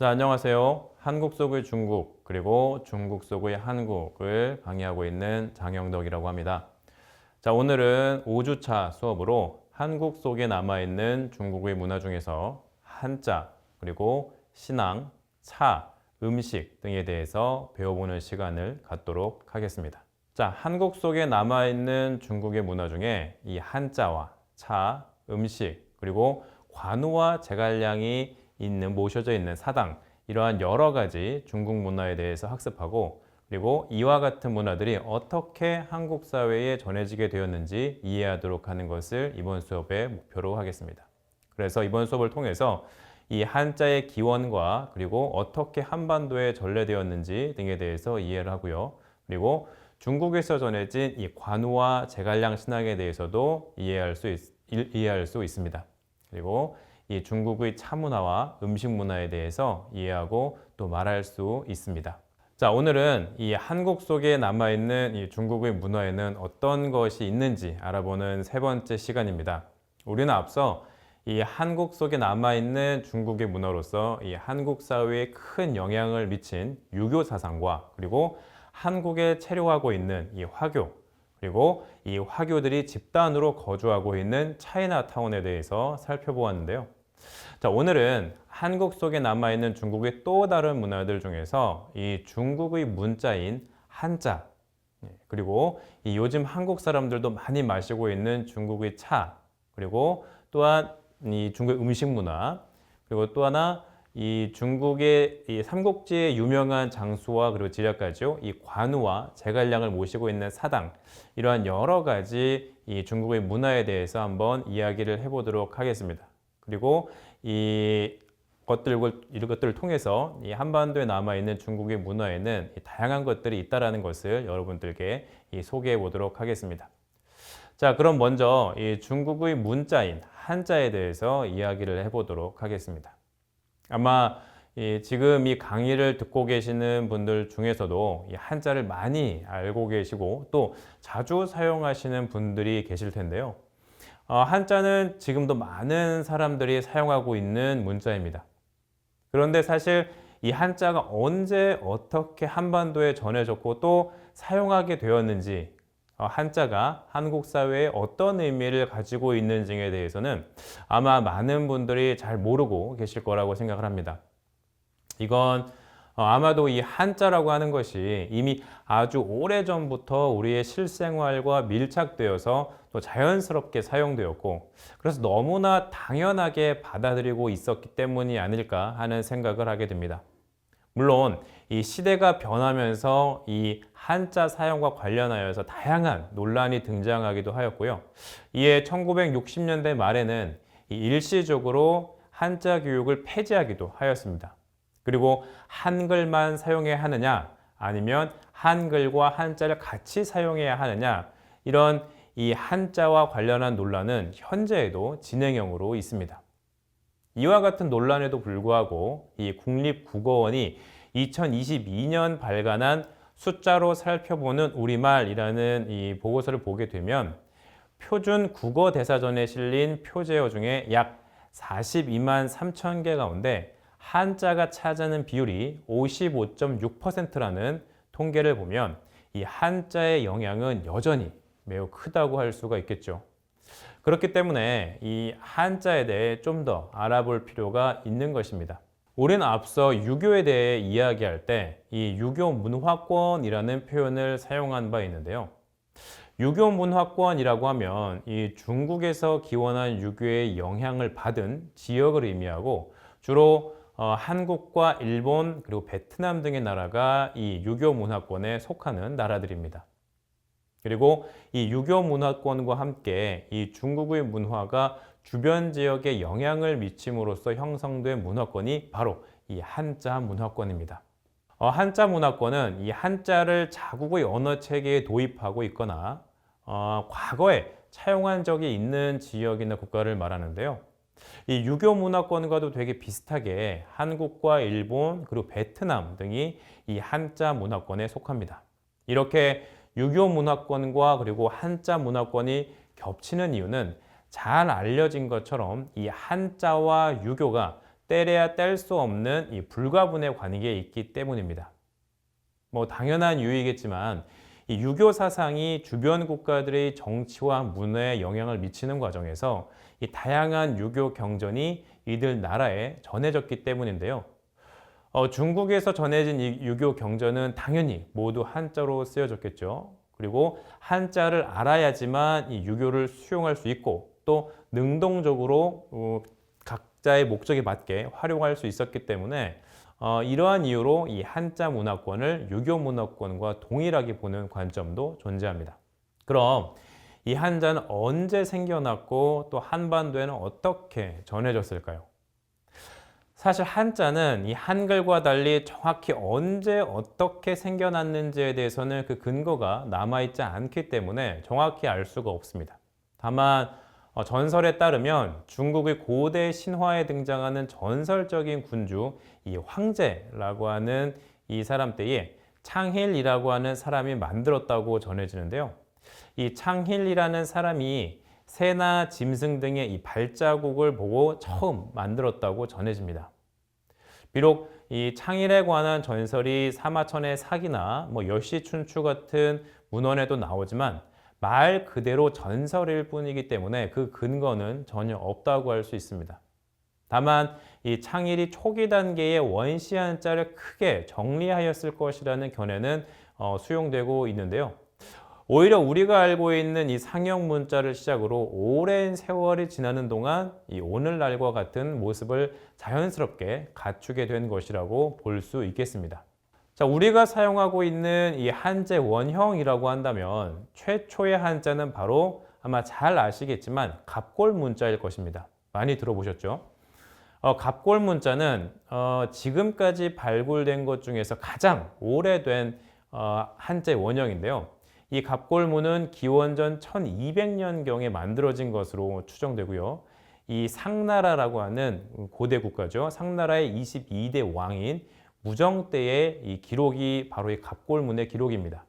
안녕하세요. 한국 속의 중국, 그리고 중국 속의 한국을 강의하고 있는 장영덕이라고 합니다. 오늘은 5주차 수업으로 한국 속에 남아있는 중국의 문화 중에서 한자, 그리고 신앙, 차, 음식 등에 대해서 배워보는 시간을 갖도록 하겠습니다. 한국 속에 남아있는 중국의 문화 중에 이 한자와 차, 음식, 그리고 관우와 제갈량이 모셔져 있는 사당, 이러한 여러 가지 중국 문화에 대해서 학습하고, 그리고 이와 같은 문화들이 어떻게 한국 사회에 전해지게 되었는지 이해하도록 하는 것을 이번 수업의 목표로 하겠습니다. 그래서 이번 수업을 통해서 이 한자의 기원과 그리고 어떻게 한반도에 전래되었는지 등에 대해서 이해를 하고요. 그리고 중국에서 전해진 이 관우와 제갈량 신앙에 대해서도 이해할 수 있습니다. 그리고 이 중국의 차 문화와 음식 문화에 대해서 이해하고 또 말할 수 있습니다. 오늘은 이 한국 속에 남아있는 이 중국의 문화에는 어떤 것이 있는지 알아보는 세 번째 시간입니다. 우리는 앞서 이 한국 속에 남아있는 중국의 문화로서 이 한국 사회에 큰 영향을 미친 유교 사상과 그리고 한국에 체류하고 있는 이 화교, 그리고 이 화교들이 집단으로 거주하고 있는 차이나타운에 대해서 살펴보았는데요. 오늘은 한국 속에 남아있는 중국의 또 다른 문화들 중에서 이 중국의 문자인 한자, 그리고 이 요즘 한국 사람들도 많이 마시고 있는 중국의 차, 그리고 또한 이 중국의 음식 문화, 그리고 또 하나 이 중국의 이 삼국지의 유명한 장수와 그리고 지략가죠. 이 관우와 제갈량을 모시고 있는 사당, 이러한 여러 가지 이 중국의 문화에 대해서 한번 이야기를 해보도록 하겠습니다. 그리고 이런 것들을 통해서 이 한반도에 남아있는 중국의 문화에는 다양한 것들이 있다는 것을 여러분들께 소개해 보도록 하겠습니다. 그럼 먼저 이 중국의 문자인 한자에 대해서 이야기를 해보도록 하겠습니다. 아마 지금 이 강의를 듣고 계시는 분들 중에서도 이 한자를 많이 알고 계시고 또 자주 사용하시는 분들이 계실 텐데요. 한자는 지금도 많은 사람들이 사용하고 있는 문자입니다. 그런데 사실 이 한자가 언제 어떻게 한반도에 전해졌고 또 사용하게 되었는지, 한자가 한국 사회에 어떤 의미를 가지고 있는지에 대해서는 아마 많은 분들이 잘 모르고 계실 거라고 생각을 합니다. 이건 아마도 이 한자라고 하는 것이 이미 아주 오래전부터 우리의 실생활과 밀착되어서 또 자연스럽게 사용되었고, 그래서 너무나 당연하게 받아들이고 있었기 때문이 아닐까 하는 생각을 하게 됩니다. 물론 이 시대가 변하면서 이 한자 사용과 관련하여서 다양한 논란이 등장하기도 하였고요. 이에 1960년대 말에는 일시적으로 한자 교육을 폐지하기도 하였습니다. 그리고 한글만 사용해야 하느냐, 아니면 한글과 한자를 같이 사용해야 하느냐, 이런 이 한자와 관련한 논란은 현재에도 진행형으로 있습니다. 이와 같은 논란에도 불구하고 이 국립국어원이 2022년 발간한 숫자로 살펴보는 우리말이라는 이 보고서를 보게 되면 표준 국어 대사전에 실린 표제어 중에 약 42만 3천 개 가운데 한자가 차지하는 비율이 55.6%라는 통계를 보면 이 한자의 영향은 여전히 매우 크다고 할 수가 있겠죠. 그렇기 때문에 이 한자에 대해 좀 더 알아볼 필요가 있는 것입니다. 우리는 앞서 유교에 대해 이야기할 때 이 유교 문화권이라는 표현을 사용한 바 있는데요. 유교 문화권이라고 하면 이 중국에서 기원한 유교의 영향을 받은 지역을 의미하고 주로 한국과 일본 그리고 베트남 등의 나라가 이 유교 문화권에 속하는 나라들입니다. 그리고 이 유교 문화권과 함께 이 중국의 문화가 주변 지역에 영향을 미침으로써 형성된 문화권이 바로 이 한자 문화권입니다. 한자 문화권은 이 한자를 자국의 언어 체계에 도입하고 있거나 과거에 차용한 적이 있는 지역이나 국가를 말하는데요. 이 유교 문화권과도 되게 비슷하게 한국과 일본 그리고 베트남 등이 이 한자 문화권에 속합니다. 이렇게 유교 문화권과 그리고 한자 문화권이 겹치는 이유는 잘 알려진 것처럼 이 한자와 유교가 떼려야 뗄 수 없는 이 불가분의 관계에 있기 때문입니다. 뭐 당연한 이유이겠지만 이 유교 사상이 주변 국가들의 정치와 문화에 영향을 미치는 과정에서 이 다양한 유교 경전이 이들 나라에 전해졌기 때문인데요. 중국에서 전해진 이 유교 경전은 당연히 모두 한자로 쓰여졌겠죠. 그리고 한자를 알아야지만 이 유교를 수용할 수 있고 또 능동적으로 각자의 목적에 맞게 활용할 수 있었기 때문에 이러한 이유로 이 한자 문화권을 유교 문화권과 동일하게 보는 관점도 존재합니다. 그럼 이 한자는 언제 생겨났고 또 한반도에는 어떻게 전해졌을까요? 사실 한자는 이 한글과 달리 정확히 언제 어떻게 생겨났는지에 대해서는 그 근거가 남아있지 않기 때문에 정확히 알 수가 없습니다. 다만 전설에 따르면 중국의 고대 신화에 등장하는 전설적인 군주 이 황제라고 하는 이 사람 때에 창힐이라고 하는 사람이 만들었다고 전해지는데요. 이 창힐이라는 사람이 새나 짐승 등의 이 발자국을 보고 처음 만들었다고 전해집니다. 비록 이 창힐에 관한 전설이 사마천의 사기나 열시춘추 같은 문헌에도 나오지만 말 그대로 전설일 뿐이기 때문에 그 근거는 전혀 없다고 할 수 있습니다. 다만 이 창힐이 초기 단계의 원시 한자를 크게 정리하였을 것이라는 견해는 수용되고 있는데요. 오히려 우리가 알고 있는 이 상형 문자를 시작으로 오랜 세월이 지나는 동안 이 오늘날과 같은 모습을 자연스럽게 갖추게 된 것이라고 볼 수 있겠습니다. 자, 우리가 사용하고 있는 이 한자 원형이라고 한다면 최초의 한자는 바로 아마 잘 아시겠지만 갑골 문자일 것입니다. 많이 들어보셨죠? 갑골 문자는 지금까지 발굴된 것 중에서 가장 오래된 한자 원형인데요. 이 갑골문은 기원전 1200년경에 만들어진 것으로 추정되고요. 이 상나라라고 하는 고대 국가죠. 상나라의 22대 왕인 무정 때의 이 기록이 바로 이 갑골문의 기록입니다.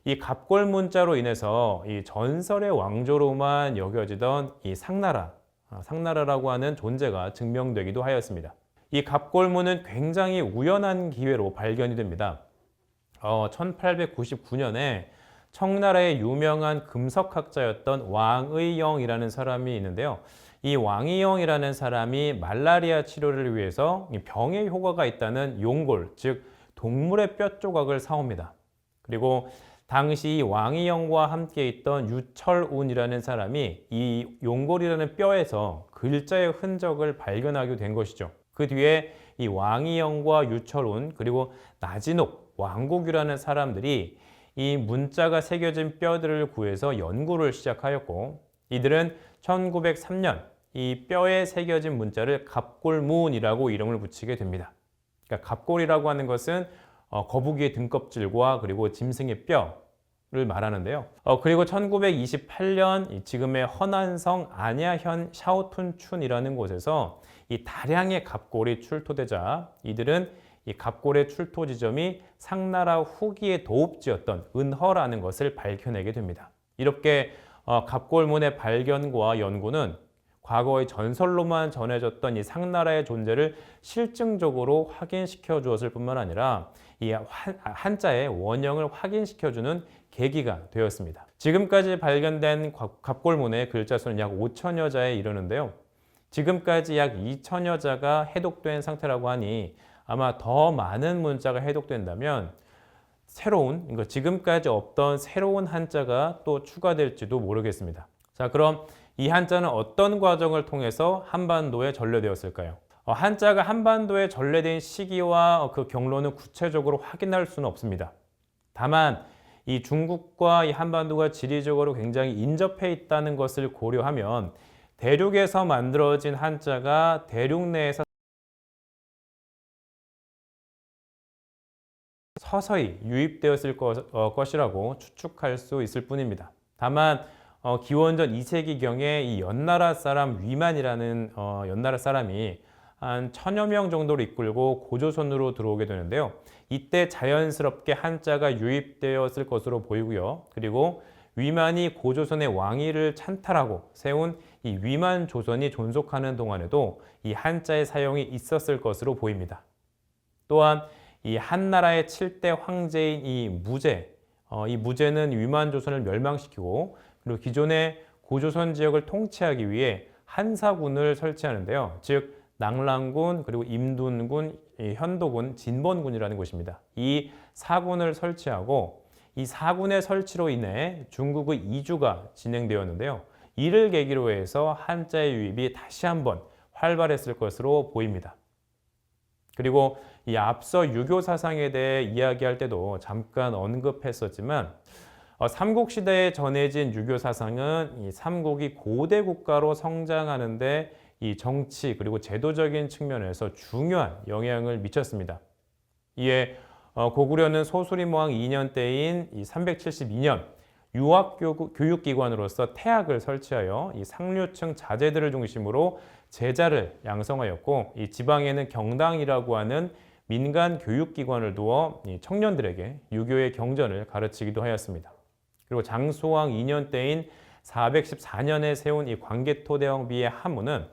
이 갑골문자로 인해서 이 전설의 왕조로만 여겨지던 이 상나라라고 하는 존재가 증명되기도 하였습니다. 이 갑골문은 굉장히 우연한 기회로 발견이 됩니다. 1899년에 청나라의 유명한 금석학자였던 왕의영이라는 사람이 있는데요. 이 왕의영이라는 사람이 말라리아 치료를 위해서 병에 효과가 있다는 용골, 즉 동물의 뼈 조각을 사옵니다. 그리고 당시 왕의영과 함께 있던 유철운이라는 사람이 이 용골이라는 뼈에서 글자의 흔적을 발견하게 된 것이죠. 그 뒤에 이 왕의영과 유철운 그리고 나진옥, 왕국이라는 사람들이 이 문자가 새겨진 뼈들을 구해서 연구를 시작하였고 이들은 1903년 이 뼈에 새겨진 문자를 갑골문이라고 이름을 붙이게 됩니다. 그러니까 갑골이라고 하는 것은 거북이의 등껍질과 그리고 짐승의 뼈를 말하는데요. 그리고 1928년 지금의 허난성 안야현 샤오툰춘이라는 곳에서 이 다량의 갑골이 출토되자 이들은 이 갑골의 출토 지점이 상나라 후기의 도읍지였던 은허라는 것을 밝혀내게 됩니다. 이렇게 갑골문의 발견과 연구는 과거의 전설로만 전해졌던 이 상나라의 존재를 실증적으로 확인시켜 주었을 뿐만 아니라 이 한자의 원형을 확인시켜주는 계기가 되었습니다. 지금까지 발견된 갑골문의 글자 수는 약 5천여 자에 이르는데요. 지금까지 약 2천여 자가 해독된 상태라고 하니 아마 더 많은 문자가 해독된다면 지금까지 없던 새로운 한자가 또 추가될지도 모르겠습니다. 자, 그럼 이 한자는 어떤 과정을 통해서 한반도에 전래되었을까요? 한자가 한반도에 전래된 시기와 그 경로는 구체적으로 확인할 수는 없습니다. 다만 이 중국과 이 한반도가 지리적으로 굉장히 인접해 있다는 것을 고려하면 대륙에서 만들어진 한자가 대륙 내에서 서서히 유입되었을 것이라고 추측할 수 있을 뿐입니다. 다만 기원전 2세기경에 이 연나라 사람 위만이라는 연나라 사람이 한 1000여 명 정도를 이끌고 고조선으로 들어오게 되는데요. 이때 자연스럽게 한자가 유입되었을 것으로 보이고요. 그리고 위만이 고조선의 왕위를 찬탈하고 세운 이 위만 조선이 존속하는 동안에도 이 한자의 사용이 있었을 것으로 보입니다. 또한 이 한나라의 7대 황제인 이 무제는 위만 조선을 멸망시키고 그리고 기존의 고조선 지역을 통치하기 위해 한사군을 설치하는데요. 즉 낙랑군 그리고 임둔군, 현도군, 진번군이라는 곳입니다. 이 사군을 설치하고 이 사군의 설치로 인해 중국의 이주가 진행되었는데요. 이를 계기로 해서 한자의 유입이 다시 한번 활발했을 것으로 보입니다. 그리고 이 앞서 유교 사상에 대해 이야기할 때도 잠깐 언급했었지만 삼국시대에 전해진 유교 사상은 이 삼국이 고대 국가로 성장하는데 이 정치 그리고 제도적인 측면에서 중요한 영향을 미쳤습니다. 이에 고구려는 소수림왕 2년 때인 이 372년 유학교육기관으로서 태학을 설치하여 이 상류층 자제들을 중심으로 제자를 양성하였고 이 지방에는 경당이라고 하는 민간 교육기관을 두어 이 청년들에게 유교의 경전을 가르치기도 하였습니다. 그리고 장수왕 2년 때인 414년에 세운 이 광개토대왕비의 한문은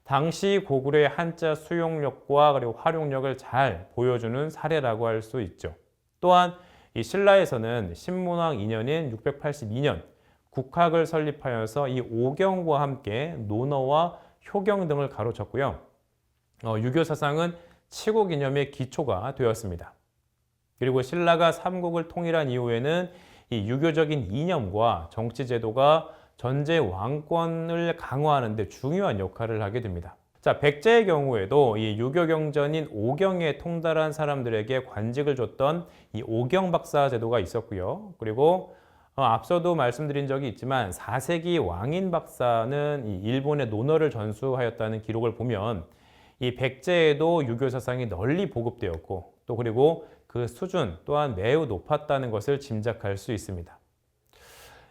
당시 고구려의 한자 수용력과 그리고 활용력을 잘 보여주는 사례라고 할 수 있죠. 또한 이 신라에서는 신문왕 2년인 682년 국학을 설립하여서 이 오경과 함께 논어와 효경 등을 가로쳤고요. 유교 사상은 치국 이념의 기초가 되었습니다. 그리고 신라가 삼국을 통일한 이후에는 이 유교적인 이념과 정치 제도가 전제 왕권을 강화하는 데 중요한 역할을 하게 됩니다. 자, 백제의 경우에도 이 유교 경전인 오경에 통달한 사람들에게 관직을 줬던 이 오경 박사 제도가 있었고요. 그리고 앞서도 말씀드린 적이 있지만 4세기 왕인 박사는 이 일본의 논어를 전수하였다는 기록을 보면 이 백제에도 유교 사상이 널리 보급되었고 또 그리고 그 수준 또한 매우 높았다는 것을 짐작할 수 있습니다.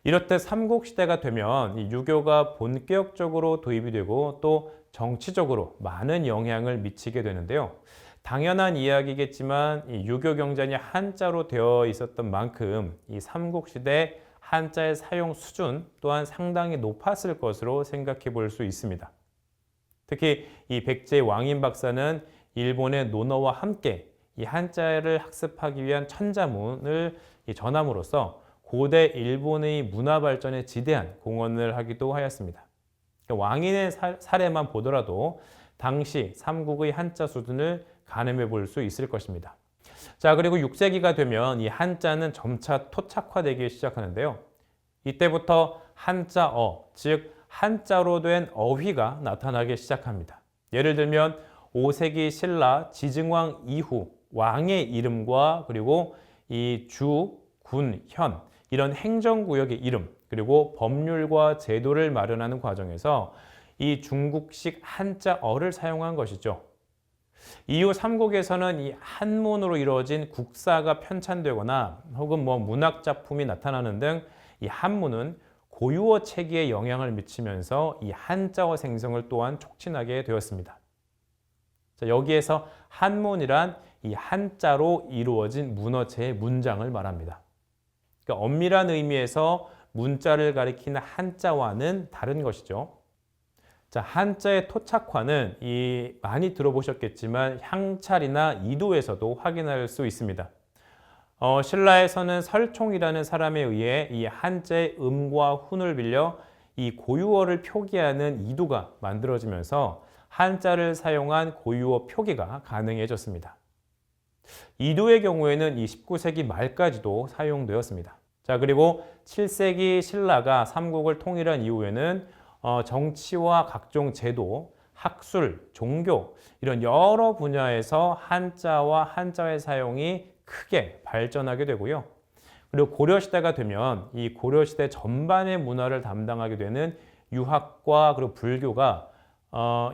이렇듯 삼국시대가 되면 이 유교가 본격적으로 도입이 되고 또 정치적으로 많은 영향을 미치게 되는데요. 당연한 이야기겠지만 이 유교 경전이 한자로 되어 있었던 만큼 이 삼국시대 한자의 사용 수준 또한 상당히 높았을 것으로 생각해 볼 수 있습니다. 특히 이 백제 왕인 박사는 일본의 논어와 함께 이 한자를 학습하기 위한 천자문을 전함으로써 고대 일본의 문화 발전에 지대한 공헌을 하기도 하였습니다. 왕인의 사례만 보더라도 당시 삼국의 한자 수준을 가늠해 볼 수 있을 것입니다. 자, 그리고 6세기가 되면 이 한자는 점차 토착화되기 시작하는데요. 이때부터 한자어, 즉 한자로 된 어휘가 나타나기 시작합니다. 예를 들면 5세기 신라 지증왕 이후 왕의 이름과 그리고 이 주, 군, 현 이런 행정구역의 이름 그리고 법률과 제도를 마련하는 과정에서 이 중국식 한자어를 사용한 것이죠. 이후 삼국에서는 이 한문으로 이루어진 국사가 편찬되거나 혹은 문학 작품이 나타나는 등 이 한문은 고유어 체계에 영향을 미치면서 이 한자어 생성을 또한 촉진하게 되었습니다. 자, 여기에서 한문이란 이 한자로 이루어진 문어체의 문장을 말합니다. 그러니까 엄밀한 의미에서 문자를 가리키는 한자와는 다른 것이죠. 자, 한자의 토착화는 많이 들어보셨겠지만 향찰이나 이도에서도 확인할 수 있습니다. 신라에서는 설총이라는 사람에 의해 이 한자의 음과 훈을 빌려 이 고유어를 표기하는 이도가 만들어지면서 한자를 사용한 고유어 표기가 가능해졌습니다. 이도의 경우에는 이 19세기 말까지도 사용되었습니다. 자, 그리고 7세기 신라가 삼국을 통일한 이후에는 정치와 각종 제도, 학술, 종교 이런 여러 분야에서 한자와 한자의 사용이 크게 발전하게 되고요. 그리고 고려시대가 되면 이 고려시대 전반의 문화를 담당하게 되는 유학과 그리고 불교가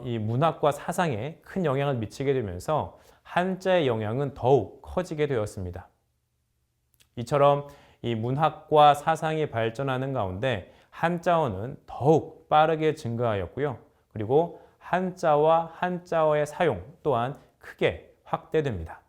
이 문학과 사상에 큰 영향을 미치게 되면서 한자의 영향은 더욱 커지게 되었습니다. 이처럼 이 문학과 사상이 발전하는 가운데 한자어는 더욱 빠르게 증가하였고요. 그리고 한자와 한자어의 사용 또한 크게 확대됩니다.